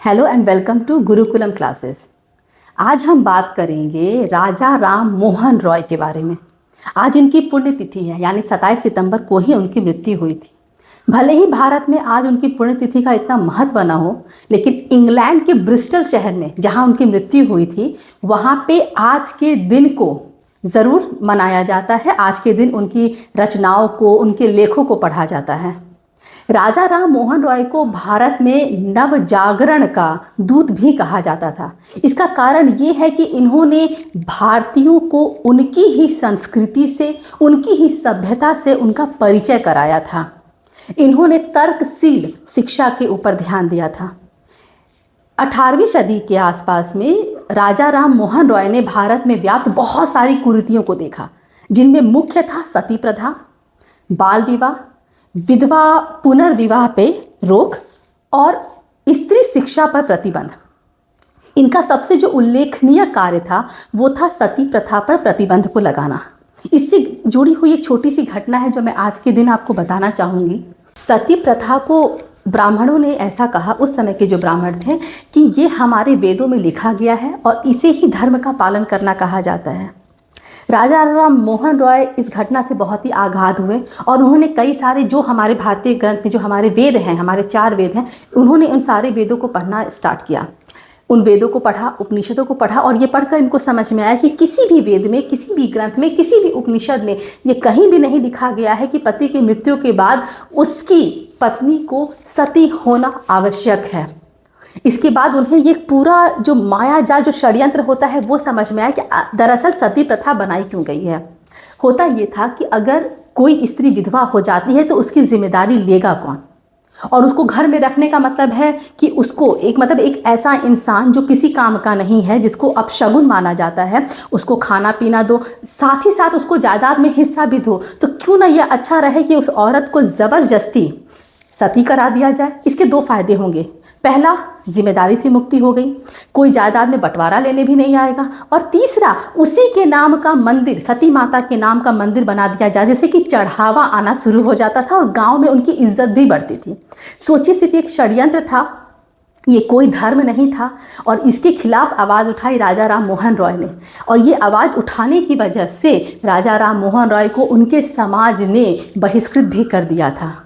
Hello and welcome to Gurukulam classes. आज हम बात करेंगे राजा राम मोहन रॉय के बारे में। आज इनकी पुण्यतिथि है, यानी 27 सितंबर को ही उनकी मृत्यु हुई थी। भले ही भारत में आज उनकी पुण्यतिथि का इतना महत्व न हो, लेकिन इंग्लैंड के ब्रिस्टल शहर में जहां उनकी मृत्यु हुई थी, वहां पे आज के दिन को ज़रूर मनाया जाता है। आज के दिन उनकी रचनाओं को, उनके लेखों को पढ़ा जाता है। राजा राम मोहन रॉय को भारत में नव जागरण का दूत भी कहा जाता था। इसका कारण ये है कि इन्होंने भारतीयों को उनकी ही संस्कृति से, उनकी ही सभ्यता से उनका परिचय कराया था। इन्होंने तर्कशील शिक्षा के ऊपर ध्यान दिया था। 18वीं सदी के आसपास में राजा राम मोहन रॉय ने भारत में व्याप्त बहुत सारी कुरीतियों को देखा, जिनमें मुख्य था सती प्रथा, बाल विवाह, विधवा पुनर्विवाह पे रोक और स्त्री शिक्षा पर प्रतिबंध। इनका सबसे जो उल्लेखनीय कार्य था वो था सती प्रथा पर प्रतिबंध को लगाना। इससे जुड़ी हुई एक छोटी सी घटना है जो मैं आज के दिन आपको बताना चाहूँगी। सती प्रथा को ब्राह्मणों ने ऐसा कहा, उस समय के जो ब्राह्मण थे, कि ये हमारे वेदों में लिखा गया है और इसे ही धर्म का पालन करना कहा जाता है। राजा राम मोहन रॉय इस घटना से बहुत ही आघात हुए और उन्होंने कई सारे, जो हमारे भारतीय ग्रंथ में जो हमारे वेद हैं, हमारे 4 वेद हैं, उन्होंने उन सारे वेदों को पढ़ना स्टार्ट किया। उन वेदों को पढ़ा, उपनिषदों को पढ़ा, और ये पढ़कर इनको समझ में आया कि किसी भी वेद में, किसी भी ग्रंथ में, किसी भी उपनिषद में ये कहीं भी नहीं लिखा गया है कि पति की मृत्यु के बाद उसकी पत्नी को सती होना आवश्यक है। इसके बाद उन्हें ये पूरा जो माया जाल, जो षड्यंत्र होता है, वो समझ में आया कि दरअसल सती प्रथा बनाई क्यों गई है। होता ये था कि अगर कोई स्त्री विधवा हो जाती है तो उसकी जिम्मेदारी लेगा कौन, और उसको घर में रखने का मतलब है कि उसको एक ऐसा इंसान जो किसी काम का नहीं है, जिसको अपशगुन माना जाता है, उसको खाना पीना दो, साथ ही साथ उसको जायदाद में हिस्सा भी दो। तो क्यों ना यह अच्छा रहे कि उस औरत को ज़बरदस्ती सती करा दिया जाए। इसके 2 फायदे होंगे। पहला, जिम्मेदारी से मुक्ति हो गई, कोई जायदाद में बंटवारा लेने भी नहीं आएगा, और तीसरा, उसी के नाम का मंदिर, सती माता के नाम का मंदिर बना दिया जाए, जैसे कि चढ़ावा आना शुरू हो जाता था और गांव में उनकी इज्जत भी बढ़ती थी। सोचिए, सिर्फ एक षड्यंत्र था, ये कोई धर्म नहीं था, और इसके खिलाफ आवाज़ उठाई राजा राम मोहन रॉय ने। और ये आवाज़ उठाने की वजह से राजा राम मोहन रॉय को उनके समाज ने बहिष्कृत भी कर दिया था।